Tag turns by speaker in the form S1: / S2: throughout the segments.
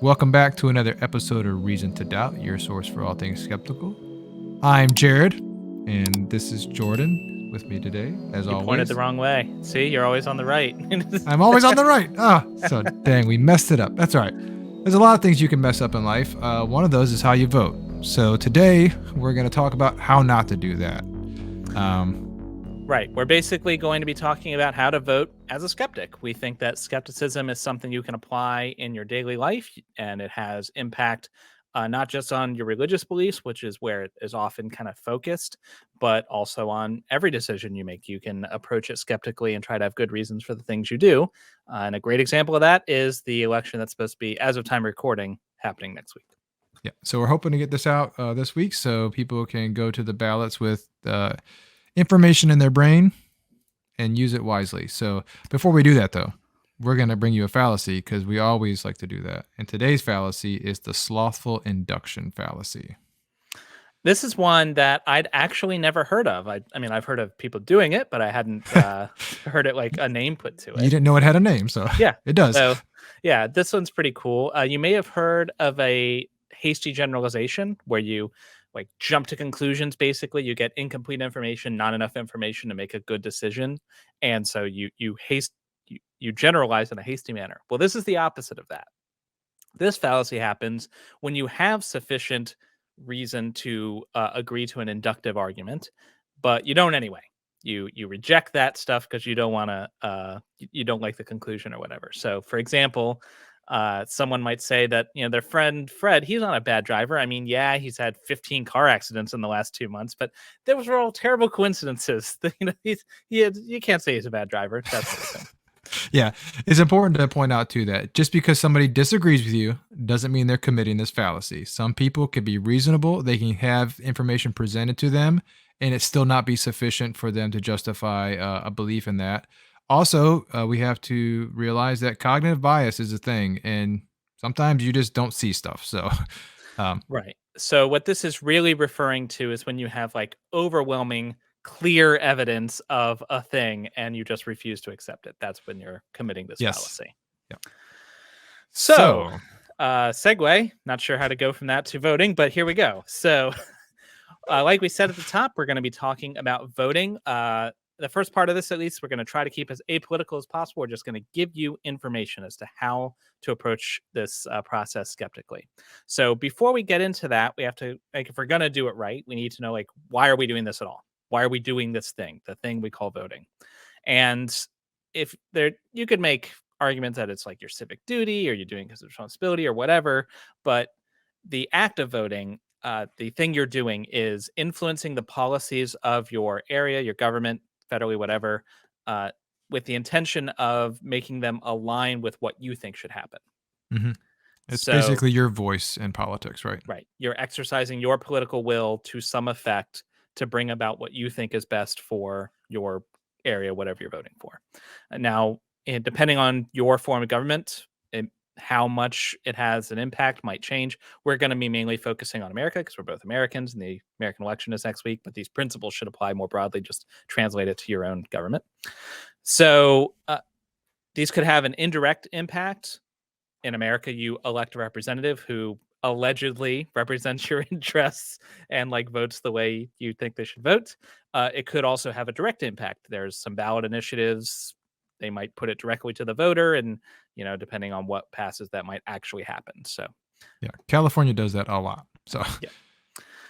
S1: Welcome back to another episode of Reason to Doubt, your source for all things skeptical. I'm Jared, and this is Jordan with me today, as
S2: You pointed
S1: always.
S2: the wrong way. See, you're always on the right.
S1: I'm always on the right. So dang, we messed it up. That's all right. There's a lot of things you can mess up in life. One of those is how you vote. So today we're going to talk about how not to do that.
S2: Right. We're basically going to be talking about how to vote as a skeptic. We think that skepticism is something you can apply in your daily life, and it has impact not just on your religious beliefs, which is where it is often kind of focused, but also on every decision you make. You can approach it skeptically and try to have good reasons for the things you do. And a great example of that is the election that's supposed to be, as of time recording, happening next week.
S1: Yeah. So we're hoping to get this out this week so people can go to the ballots with information in their brain and use it wisely. So before we do that, though, we're going to bring you a fallacy because we always like to do that. And today's fallacy is the slothful induction fallacy.
S2: This is one that I'd actually never heard of. I mean, I've heard of people doing it, but I hadn't heard it like a name put to
S1: You
S2: it.
S1: didn't know it had a name, so
S2: Yeah.
S1: it does.
S2: So, yeah, this one's pretty cool. You may have heard of a hasty generalization where you like jump to conclusions. Basically, you get incomplete information, not enough information to make a good decision, and so you generalize in a hasty manner. Well, this is the opposite of that. This fallacy happens when you have sufficient reason to agree to an inductive argument, but you don't anyway. You reject that stuff because you don't want to. You don't like the conclusion or whatever. So, for example, someone might say that their friend Fred, he's not a bad driver. I mean, yeah, he's had 15 car accidents in the last 2 months, but those were all terrible coincidences. You can't say he's a bad driver. That's sort of thing.
S1: Yeah, it's important to point out too that just because somebody disagrees with you doesn't mean they're committing this fallacy. Some people can be reasonable, they can have information presented to them, and it still not be sufficient for them to justify a belief in that. Also, we have to realize that cognitive bias is a thing, and sometimes you just don't see stuff. So,
S2: Right. So what this is really referring to is when you have like overwhelming clear evidence of a thing and you just refuse to accept it. That's when you're committing this
S1: yes.
S2: fallacy.
S1: Yeah.
S2: So,
S1: So,
S2: segue, not sure how to go from that to voting, but here we go. So, like we said at the top, we're going to be talking about voting. The first part of this, at least, we're going to try to keep as apolitical as possible. We're just going to give you information as to how to approach this process skeptically. So before we get into that, we have to, like, if we're going to do it right, we need to know, like, why are we doing this at all? Why are we doing this thing, the thing we call voting? And if there, you could make arguments that it's like your civic duty or you're doing because of responsibility or whatever, but the act of voting, the thing you're doing is influencing the policies of your area, your government, federally, whatever, uh, with the intention of making them align with what you think should happen.
S1: mhm. It's
S2: So,
S1: basically your voice in politics, right?
S2: right, you're exercising your political will to some effect to bring about what you think is best for your area, whatever you're voting for. Now, depending on your form of government, how much it has an impact might change. We're going to be mainly focusing on America because we're both Americans and the American election is next week, but these principles should apply more broadly. Just translate it to your own government. So these could have an indirect impact. In America, you elect a representative who allegedly represents your interests and like votes the way you think they should vote. It could also have a direct impact. There's some ballot initiatives. They might put it directly to the voter, and depending on what passes, that might actually happen. So,
S1: Yeah, California does that a lot. So,
S2: yeah.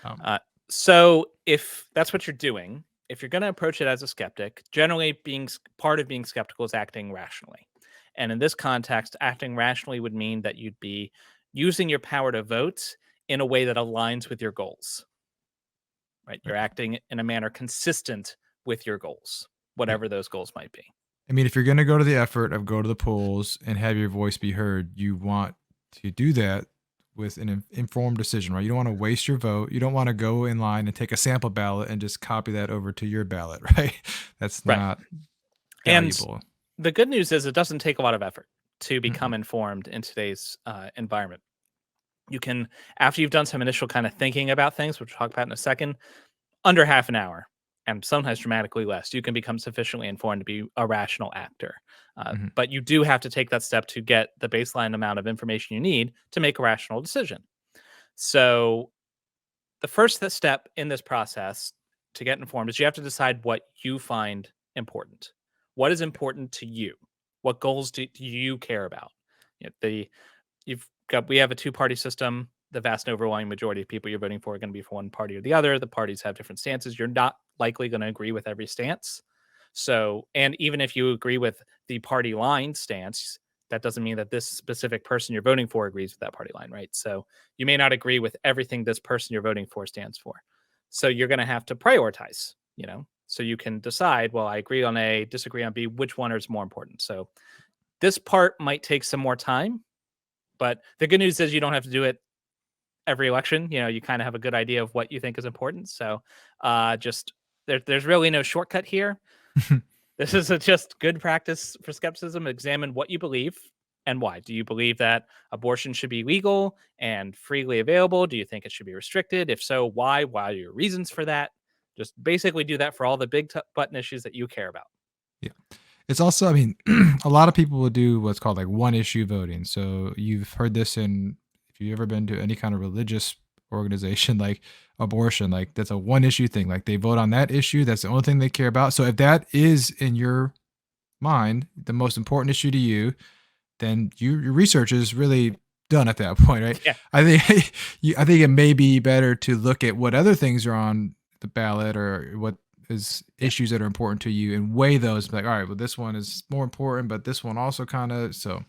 S1: um,
S2: So if that's what you're doing, if you're going to approach it as a skeptic, generally part of being skeptical is acting rationally. And in this context, acting rationally would mean that you'd be using your power to vote in a way that aligns with your goals, right? You're acting in a manner consistent with your goals,
S1: yeah.
S2: whatever those goals might be.
S1: I mean, if you're going to go to the effort of go to the polls and have your voice be heard, you want to do that with an informed decision, right? You don't want to waste your vote. You don't want to go in line and take a sample ballot and just copy that over to your ballot, right? That's
S2: Right.
S1: not
S2: And
S1: valuable.
S2: the good news is it doesn't take a lot of effort to become
S1: Mm-mm.
S2: informed in today's environment. You can, after you've done some initial kind of thinking about things, which we'll talk about in a second, under half an hour, and sometimes dramatically less. You can become sufficiently informed to be a rational actor.
S1: Mhm.
S2: But you do have to take that step to get the baseline amount of information you need to make a rational decision. So, the first step in this process to get informed is you have to decide what you find important. What is important to you? What goals do you care about? You know, we have a two-party system. The vast and overwhelming majority of people you're voting for are going to be for one party or the other. The parties have different stances. You're not likely going to agree with every stance. So, and even if you agree with the party line stance, that doesn't mean that this specific person you're voting for agrees with that party line, right? So, you may not agree with everything this person you're voting for stands for. So, you're going to have to prioritize, so you can decide, well, I agree on A, disagree on B, which one is more important. So, this part might take some more time, but the good news is you don't have to do it every election. You kind of have a good idea of what you think is important. So, just there's really no shortcut here. This is just good practice for skepticism. Examine what you believe and why. Do you believe that abortion should be legal and freely available? Do you think it should be restricted? If so, why? Why are your reasons for that? Just basically do that for all the big button issues that you care about.
S1: Yeah. It's also, I mean, a lot of people will do what's called like one issue voting. So you've heard this if you've ever been to any kind of religious organization, like abortion, like that's a one issue thing. Like they vote on that issue. That's the only thing they care about. So if that is in your mind, the most important issue to you, then your research is really done at that point, right?
S2: Yeah.
S1: I think I think it may be better to look at what other things are on the ballot or what is
S2: Yeah.
S1: issues that are important to you and weigh those. Like, all right, well, this one is more important, but this one also kind of so.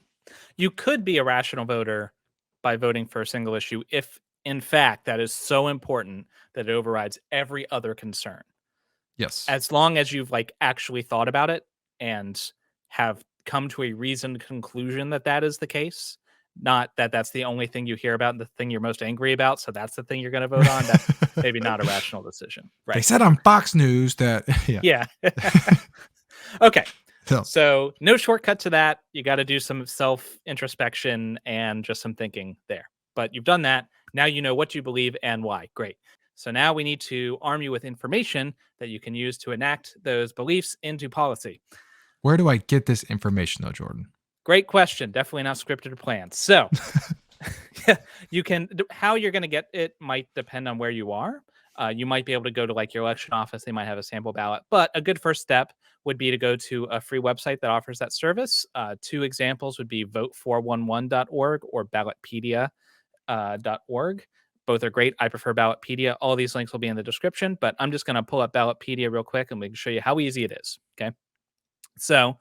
S2: You could be a rational voter by voting for a single issue if, in fact, that is so important that it overrides every other concern.
S1: Yes.
S2: As long as you've like actually thought about it and have come to a reasoned conclusion that that is the case, not that that's the only thing you hear about and the thing you're most angry about. So that's the thing you're going to vote on. That's maybe not a rational decision.
S1: They
S2: Right.
S1: said on Fox News that yeah.
S2: Yeah. Okay.
S1: So
S2: So no shortcut to that. You got to do some self introspection and just some thinking there. But you've done that. Now you know what you believe and why. Great. So now we need to arm you with information that you can use to enact those beliefs into policy.
S1: where do I get this information though, Jordan?
S2: Great question. Definitely not scripted or planned. So you can how you're going to get it might depend on where you are. You might be able to go to like your election office. They might have a sample ballot, but a good first step would be to go to a free website that offers that service. Two examples would be vote411.org or ballotpedia.org. Both are great. I prefer Ballotpedia. All these links will be in the description, but I'm just going to pull up Ballotpedia real quick and we can show you how easy it is. Okay. So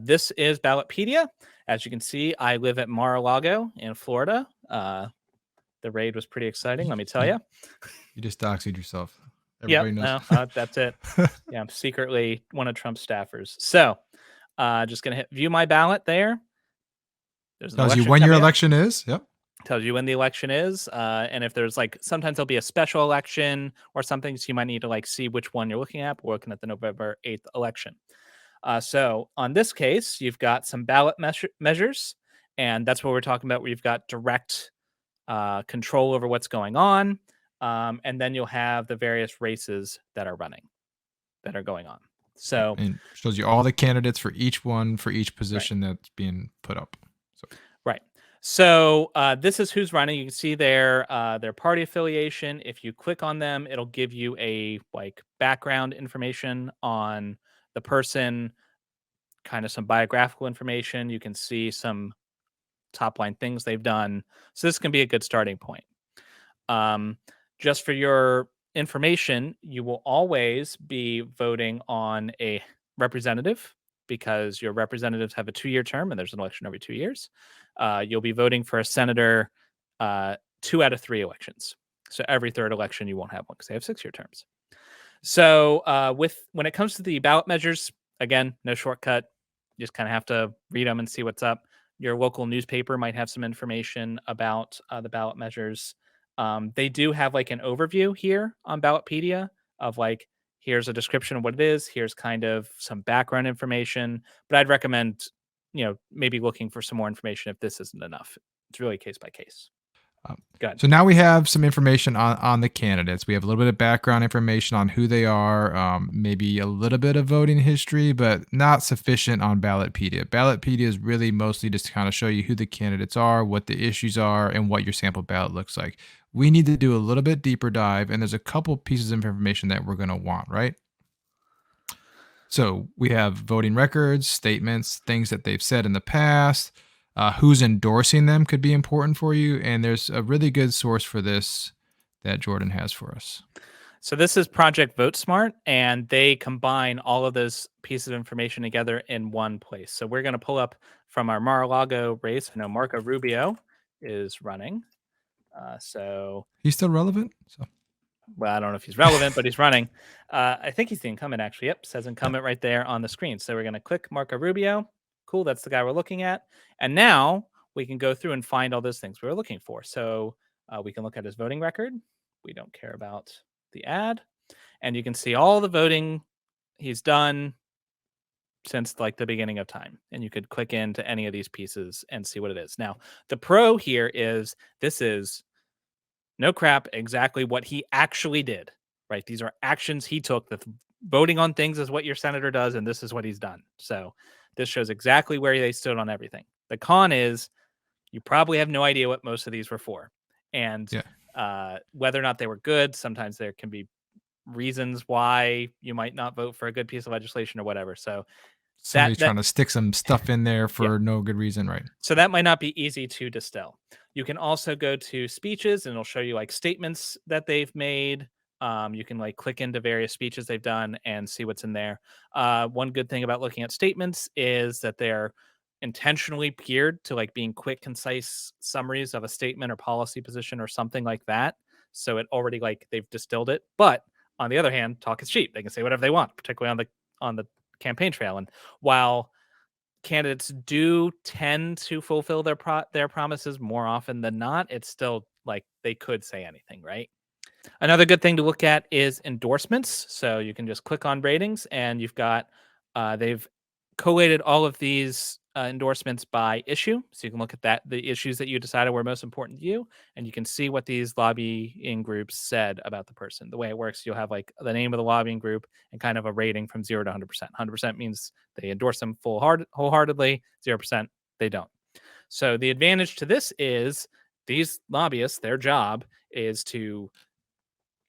S2: this is Ballotpedia. As you can see, I live at Mar-a-Lago in Florida. The raid was pretty exciting, let me tell you.
S1: You just doxied yourself.
S2: Yep,
S1: Everybody knows.
S2: no, that's it. Yeah, I'm secretly one of Trump's staffers. So, just gonna hit view my ballot there. There's an
S1: Tells you
S2: election
S1: when your
S2: coming up.
S1: election is. Yep.
S2: Tells you when the election is, and if there's like sometimes there'll be a special election or something, so you might need to like see which one you're looking at. We're looking at the November 8th election. So on this case, you've got some ballot measures, and that's what we're talking about. Where you've got direct control over what's going on, and then you'll have the various races that are going on. So
S1: And shows you all the candidates for each one for each
S2: right,
S1: position that's being put up. So
S2: right. So this is who's running. You can see their party affiliation. If you click on them, it'll give you a like background information on the person, kind of some biographical information. You can see some top line things they've done. So this can be a good starting point. Um, just for your information, you will always be voting on a representative because your representatives have a 2-year term and there's an election every 2 years. You'll be voting for a senator 2 out of 3 elections. So every third election, you won't have one because they have 6-year terms. So when it comes to the ballot measures, again, no shortcut. You just kind of have to read them and see what's up. Your local newspaper might have some information about the ballot measures. They do have like an overview here on Ballotpedia of like, here's a description of what it is. Here's kind of some background information. But I'd recommend, maybe looking for some more information if this isn't enough. It's really case by case.
S1: Um,
S2: Good.
S1: so now we have some information on the candidates. We have a little bit of background information on who they are, maybe a little bit of voting history, but not sufficient on Ballotpedia. Ballotpedia is really mostly just to kind of show you who the candidates are, what the issues are, and what your sample ballot looks like. We need to do a little bit deeper dive, and there's a couple pieces of information that we're going to want, right? So we have voting records, statements, things that they've said in the past, who's endorsing them could be important for you. And there's a really good source for this that Jordan has for us.
S2: So this is Project Vote Smart, and they combine all of those pieces of information together in one place. So we're going to pull up from our Mar-a-Lago race. I know Marco Rubio is running. So,
S1: He's still relevant. So
S2: well, I don't know if he's relevant, but he's running. I think he's the incumbent, actually. Yep, says
S1: yeah,
S2: incumbent right there on the screen. So we're going to click Marco Rubio. Cool, that's the guy we're looking at. And now we can go through and find all those things we were looking for. So we can look at his voting record. We don't care about the ad. And you can see all the voting he's done since like the beginning of time. And you could click into any of these pieces and see what it is. Now, the pro here is this is no crap, exactly what he actually did, right? These are actions he took. That voting on things is what your senator does, and this is what he's done. So this shows exactly where they stood on everything. The con is you probably have no idea what most of these were for, and
S1: yeah.
S2: whether or not they were good. Sometimes there can be reasons why you might not vote for a good piece of legislation or whatever. So
S1: Somebody
S2: that
S1: trying to stick some stuff in there
S2: yeah,
S1: for no good reason, right?
S2: so that might not be easy to distill. You can also go to speeches and it'll show you like statements that they've made. You can like click into various speeches they've done and see what's in there. One good thing about looking at statements is that they're intentionally geared to like being quick, concise summaries of a statement or policy position or something like that. So it already like they've distilled it. But on the other hand, talk is cheap. They can say whatever they want, particularly on the campaign trail. And while candidates do tend to fulfill their promises more often than not, it's still like they could say anything, right? Another good thing to look at is endorsements. So you can just click on ratings, and you've got they've collated all of these endorsements by issue. So you can look at the issues that you decided were most important to you, and you can see what these lobbying groups said about the person. The way it works, you'll have like the name of the lobbying group and kind of a rating from 0 to 100%. 100% means they endorse them wholeheartedly. 0% they don't. So the advantage to this is these lobbyists, their job is to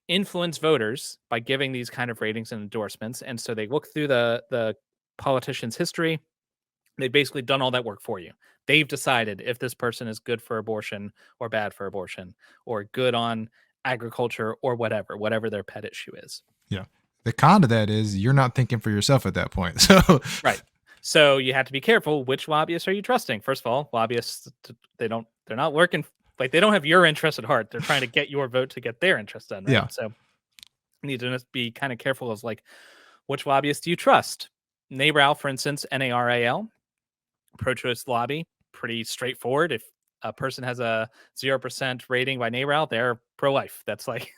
S2: influence voters by giving these kind of ratings and endorsements. And so they look through the politician's history. They've basically done all that work for you. They've decided if this person is good for abortion or bad for abortion or good on agriculture or whatever their pet issue is.
S1: Yeah. The con to that is you're not thinking for yourself at that point. So
S2: Right. So you have to be careful. Which lobbyists are you trusting? First of all, lobbyists, they're not working, like they don't have your interest at heart. They're trying to get your vote to get their interest done. Right.
S1: yeah,
S2: So you need to just be kind of careful as like, which lobbyists do you trust? NARAL, for instance, NARAL, pro-choice lobby, pretty straightforward. If a person has a 0% rating by NARAL, they're pro-life. That's like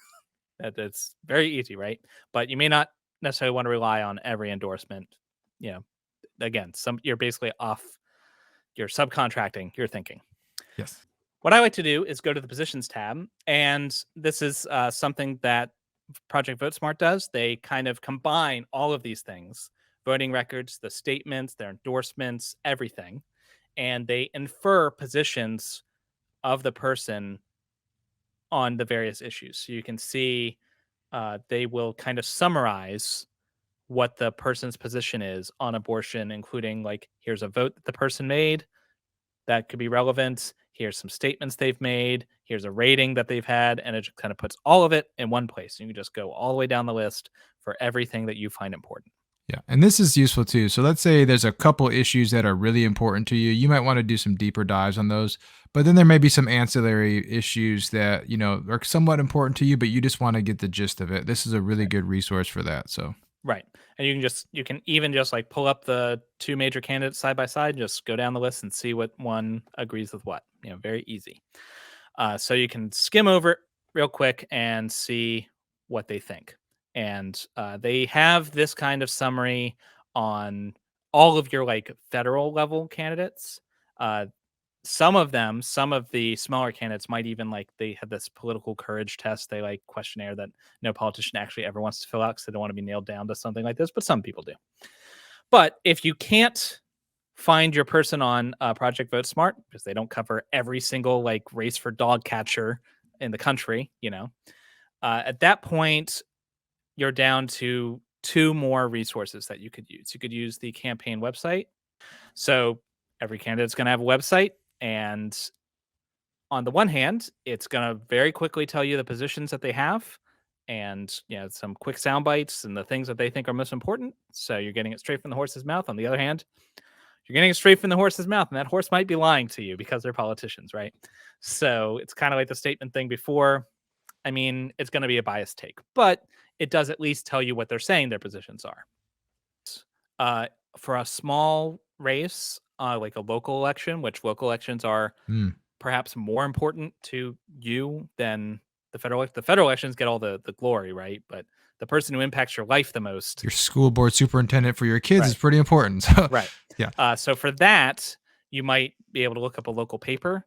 S2: that's very easy, right? But you may not necessarily want to rely on every endorsement. You know, again, you're basically off. You're subcontracting your thinking.
S1: yes.
S2: What I like to do is go to the positions tab, and this is something that Project Vote Smart does. They kind of combine all of these things: voting records, the statements, their endorsements, everything, and they infer positions of the person on the various issues. So you can see they will kind of summarize what the person's position is on abortion, including like here's a vote that the person made that could be relevant. Here's some statements they've made. Here's a rating that they've had, and it just kind of puts all of it in one place. You can just go all the way down the list for everything that you find important.
S1: Yeah. And this is useful too. So let's say there's a couple issues that are really important to you. You might want to do some deeper dives on those. But then there may be some ancillary issues that, are somewhat important to you, but you just want to get the gist of it. This is a really good resource for that. So,
S2: Right. And you can even just like pull up the two major candidates side by side, just go down the list and see what one agrees with what. Very easy. So you can skim over it real quick and see what they think. And they have this kind of summary on all of your like federal level candidates. Uh, some of them, some of the smaller candidates might even they have this political courage test. They like questionnaire that no politician actually ever wants to fill out because they don't want to be nailed down to something like this, but some people do. But if you can't find your person on Project Vote Smart, because they don't cover every single like race for dog catcher in the country, at that point, you're down to two more resources that you could use. You could use the campaign website. So every candidate's going to have a website. And on the one hand, it's going to very quickly tell you the positions that they have and some quick sound bites and the things that they think are most important. So you're getting it straight from the horse's mouth. On the other hand, you're getting it straight from the horse's mouth, and that horse might be lying to you because they're politicians, right? So it's kind of like the statement thing before. I mean, it's going to be a biased take, but it does at least tell you what they're saying their positions are. For a small race, like a local election, which local elections are perhaps more important to you than the federal. The federal elections get all the glory, right? But the person who impacts your life the most,
S1: Your school board superintendent for your kids,
S2: right,
S1: is pretty important. So,
S2: right.
S1: yeah.
S2: So for that, you might be able to look up a local paper.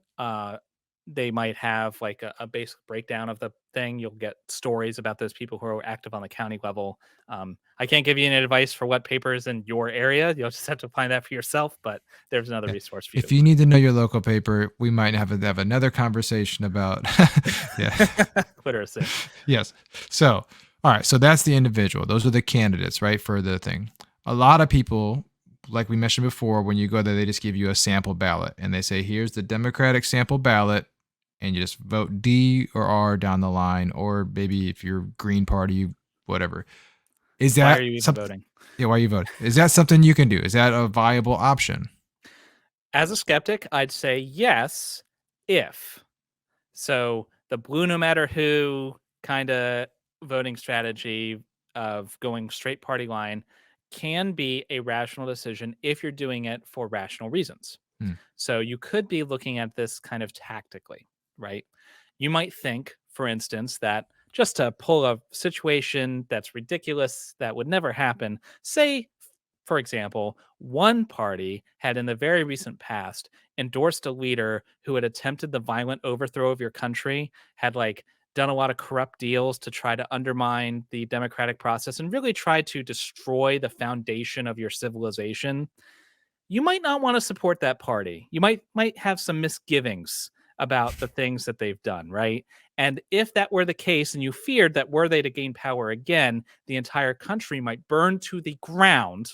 S2: They might have like a basic breakdown of the thing. You'll get stories about those people who are active on the county level. I can't give you any advice for what papers in your area. You'll just have to find that for yourself. But there's another resource for you.
S1: If you need to know your local paper, we might have another conversation about
S2: literacy.
S1: Yes. So, all right. So that's the individual. Those are the candidates, right, for the thing. A lot of people, like we mentioned before, when you go there, they just give you a sample ballot and they say, here's the Democratic sample ballot. And you just vote D or R down the line, or maybe if you're Green Party, whatever. Is that
S2: why are you even voting?
S1: Yeah, why are you voting? Is that something you can do? Is that a viable option?
S2: As a skeptic, I'd say yes, if. So the blue no matter who kind of voting strategy of going straight party line can be a rational decision if you're doing it for rational reasons. So you could be looking at this kind of tactically, right? You might think, for instance, that just to pull a situation that's ridiculous, that would never happen, say, for example, one party had in the very recent past endorsed a leader who had attempted the violent overthrow of your country, had like done a lot of corrupt deals to try to undermine the democratic process and really try to destroy the foundation of your civilization. You might not want to support that party. You might have some misgivings about the things that they've done, right? And if that were the case and you feared that were they to gain power again, the entire country might burn to the ground,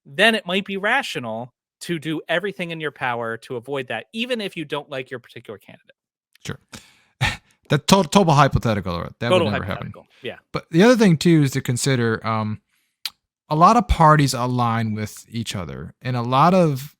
S2: then it might be rational to do everything in your power to avoid that, even if you don't like your particular candidate.
S1: Sure. That total hypothetical. That
S2: Total
S1: would never happen.
S2: Yeah.
S1: But the other thing too is to consider a lot of parties align with each other, and a lot of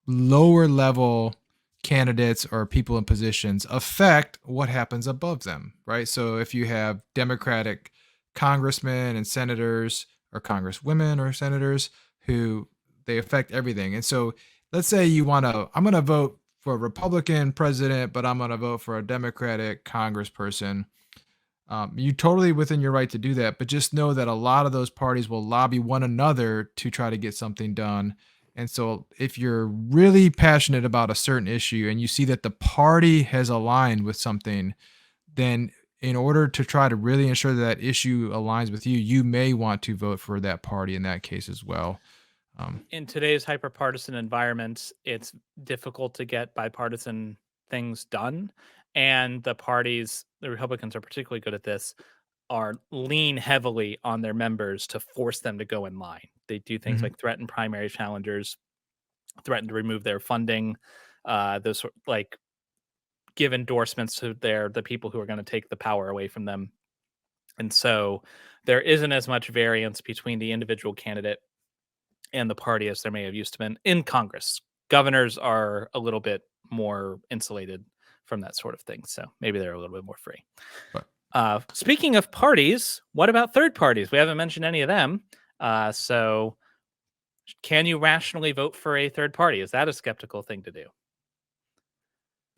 S1: lower level candidates or people in positions affect what happens above them, right? So if you have Democratic congressmen and senators, or congresswomen or senators, who they affect everything. And so let's say I'm going to vote for a Republican president, but I'm going to vote for a Democratic congressperson. You totally within your right to do that, but just know that a lot of those parties will lobby one another to try to get something done. And so if you're really passionate about a certain issue and you see that the party has aligned with something, then in order to try to really ensure that issue aligns with you, you may want to vote for that party in that case as well.
S2: In today's hyper-partisan environment, it's difficult to get bipartisan things done. And the parties, the Republicans are particularly good at this, are lean heavily on their members to force them to go in line. They do things like threaten primary challengers, threaten to remove their funding, those like give endorsements to the people who are going to take the power away from them. And so there isn't as much variance between the individual candidate and the party as there may have used to been in Congress. Governors are a little bit more insulated from that sort of thing. So maybe they're a little bit more free. Speaking of parties, what about third parties? We haven't mentioned any of them. So can you rationally vote for a third party? Is that a skeptical thing to do?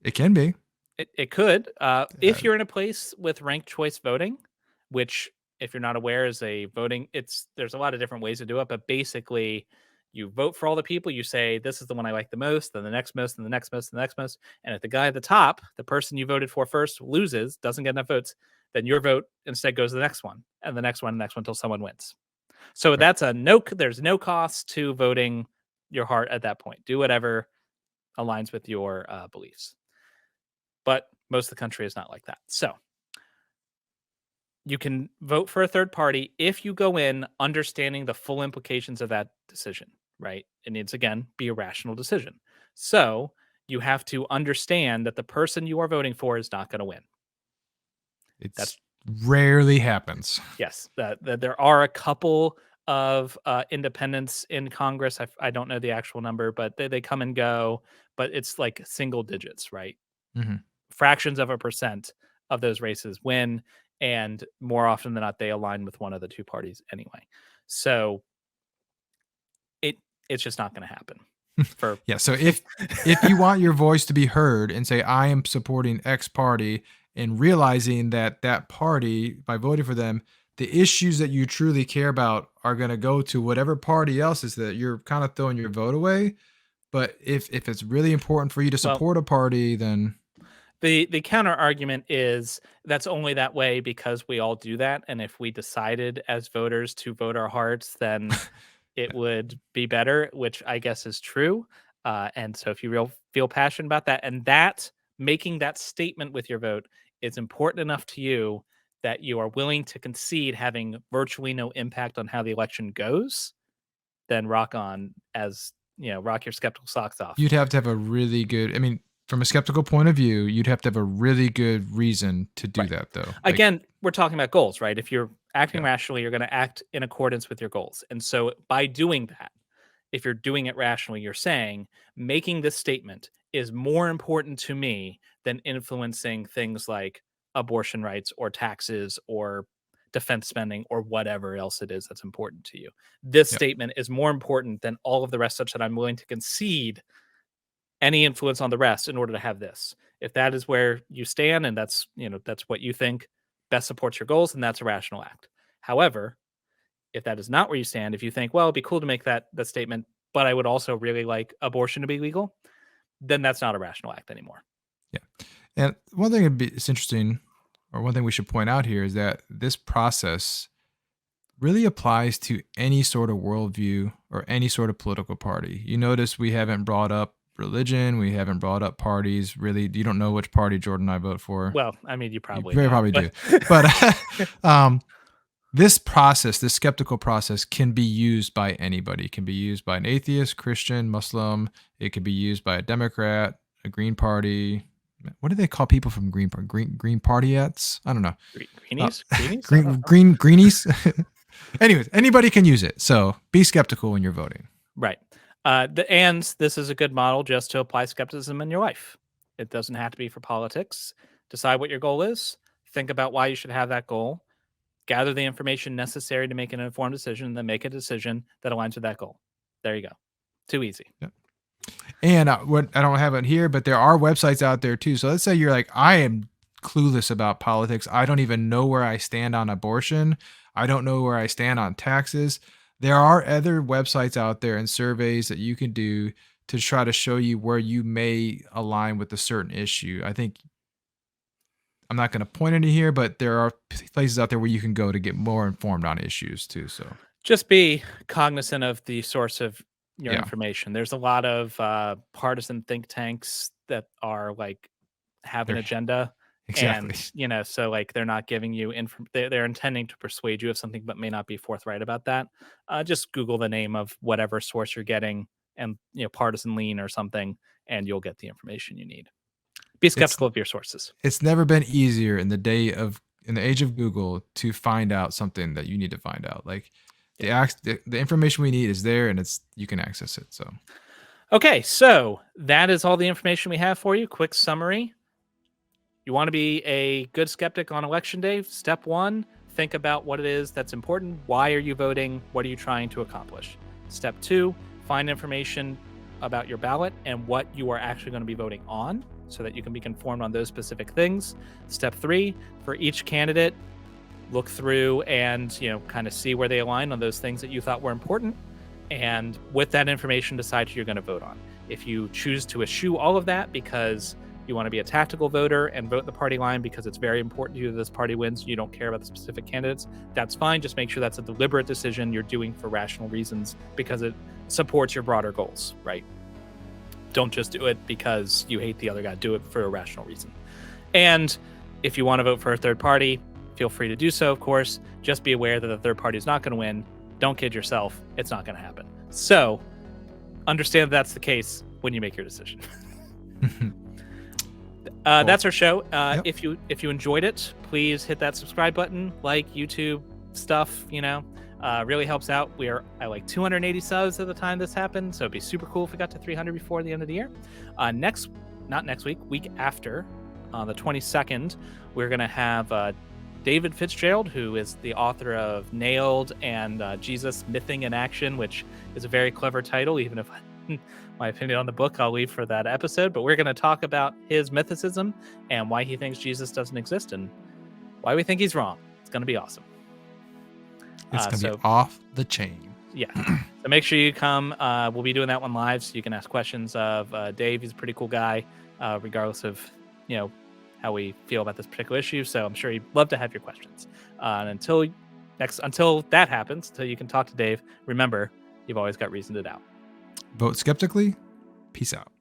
S1: It can be.
S2: It could. If you're in a place with ranked choice voting, which if you're not aware is a voting, there's a lot of different ways to do it, but basically You vote for all the people. You say, this is the one I like the most, then the next most, and the next most, and the next most. And if the guy at the top, the person you voted for first, loses, doesn't get enough votes, then your vote instead goes to the next one, and the next one, and the next one, until someone wins. So
S1: Right.
S2: that's a no. There's no cost to voting your heart at that point. Do whatever aligns with your beliefs. But most of the country is not like that. So you can vote for a third party if you go in understanding the full implications of that decision, right? It needs, again, be a rational decision. So you have to understand that the person you are voting for is not going to win.
S1: It's
S2: That's
S1: rarely happens.
S2: yes. That there are a couple of independents in Congress. I don't know the actual number, but they come and go. But it's like single digits, right?
S1: Mhm.
S2: Fractions of a percent of those races win, and more often than not they align with one of the two parties anyway. So it's just not going to happen for
S1: Yeah, so if you want your voice to be heard and say I am supporting X party and realizing that that party by voting for them, the issues that you truly care about are going to go to whatever party else is that you're kind of throwing your vote away. But if it's really important for you to
S2: well,
S1: support a party, then
S2: the counter argument is that's only that way because we all do that, and if we decided as voters to vote our hearts, then it would be better, which I guess is true. And so if you feel passionate about that, and that making that statement with your vote is important enough to you that you are willing to concede having virtually no impact on how the election goes, then rock on, as rock your skeptical socks off.
S1: you'd have to have a really good, I mean, from a skeptical point of view, you'd have to have a really good reason to do
S2: Right.
S1: that though. Like,
S2: Again, we're talking about goals, right? If you're acting
S1: yeah.
S2: rationally, you're going to act in accordance with your goals. And so by doing that, if you're doing it rationally, you're saying making this statement is more important to me than influencing things like abortion rights or taxes or defense spending or whatever else it is that's important to you. This
S1: Yeah.
S2: statement is more important than all of the rest, such that I'm willing to concede any influence on the rest in order to have this. If that is where you stand and that's what you think best supports your goals, then that's a rational act. However, if that is not where you stand, if you think, well, it'd be cool to make that statement, but I would also really like abortion to be legal, then that's not a rational act anymore.
S1: Yeah. And one thing it's interesting, or one thing we should point out here is that this process really applies to any sort of worldview or any sort of political party. You notice we haven't brought up religion, we haven't brought up parties. Really, you don't know which party Jordan and I vote for.
S2: Well, I mean, you
S1: You
S2: probably
S1: very
S2: know,
S1: probably
S2: but
S1: do. But this process, this skeptical process, can be used by anybody. It can be used by an atheist, Christian, Muslim. It can be used by a Democrat, a Green Party. What do they call people from Green Party? Green Partyettes? I don't know. Uh,
S2: greenies, I don't
S1: green
S2: know.
S1: greenies. Anyways, anybody can use it. So be skeptical when you're voting.
S2: Right. And this is a good model just to apply skepticism in your life. It doesn't have to be for politics. Decide what your goal is. Think about why you should have that goal. Gather the information necessary to make an informed decision, and then make a decision that aligns with that goal. There you go. Too easy.
S1: Yeah. And what I don't have it here, but there are websites out there too. So let's say you're like, I am clueless about politics. I don't even know where I stand on abortion. I don't know where I stand on taxes. There are other websites out there and surveys that you can do to try to show you where you may align with a certain issue. I think I'm not going to point any here, but there are places out there where you can go to get more informed on issues too. So
S2: Just be cognizant of the source of your
S1: yeah,
S2: information. There's a lot of partisan think tanks that are like have an
S1: they're
S2: agenda,
S1: exactly.
S2: and so like they're not giving you they're intending to persuade you of something but may not be forthright about that. Just Google the name of whatever source you're getting, and partisan lean or something, and you'll get the information you need. Be
S1: It's
S2: skeptical of your sources.
S1: it's never been easier in the age of Google to find out something that you need to find out. Like the information we need is there and you can access it. So
S2: Okay, so that is all the information we have for you. Quick summary. You want to be a good skeptic on election day? Step one, think about what it is that's important. Why are you voting? What are you trying to accomplish? Step two, find information about your ballot and what you are actually going to be voting on so that you can be informed on those specific things. Step three, for each candidate, look through and kind of see where they align on those things that you thought were important. and with that information, decide who you're going to vote on. If you choose to eschew all of that because you want to be a tactical voter and vote the party line because it's very important to you that this party wins, you don't care about the specific candidates, that's fine. Just make sure that's a deliberate decision you're doing for rational reasons because it supports your broader goals, right? Don't just do it because you hate the other guy. Do it for a rational reason. And if you want to vote for a third party, feel free to do so, of course. Just be aware that the third party is not going to win. Don't kid yourself. It's not going to happen. So understand that's the case when you make your decision.
S1: Cool.
S2: That's our show.
S1: Yep.
S2: If you enjoyed it, please hit that subscribe button, like YouTube stuff, really helps out. We are at like 280 subs at the time this happened, so it'd be super cool if we got to 300 before the end of the year. Week after, on the 22nd, we're going to have David Fitzgerald, who is the author of Nailed and Jesus Mything in Action, which is a very clever title, even if my opinion on the book I'll leave for that episode. But we're going to talk about his mythicism and why he thinks Jesus doesn't exist and why we think he's wrong. It's going to be awesome.
S1: It's going to be off the chain.
S2: Yeah. So make sure you come. We'll be doing that one live, so you can ask questions of Dave. He's a pretty cool guy, regardless of, how we feel about this particular issue. So I'm sure he'd love to have your questions. And until that happens, until you can talk to Dave, remember, you've always got reason to doubt.
S1: Vote skeptically. Peace out.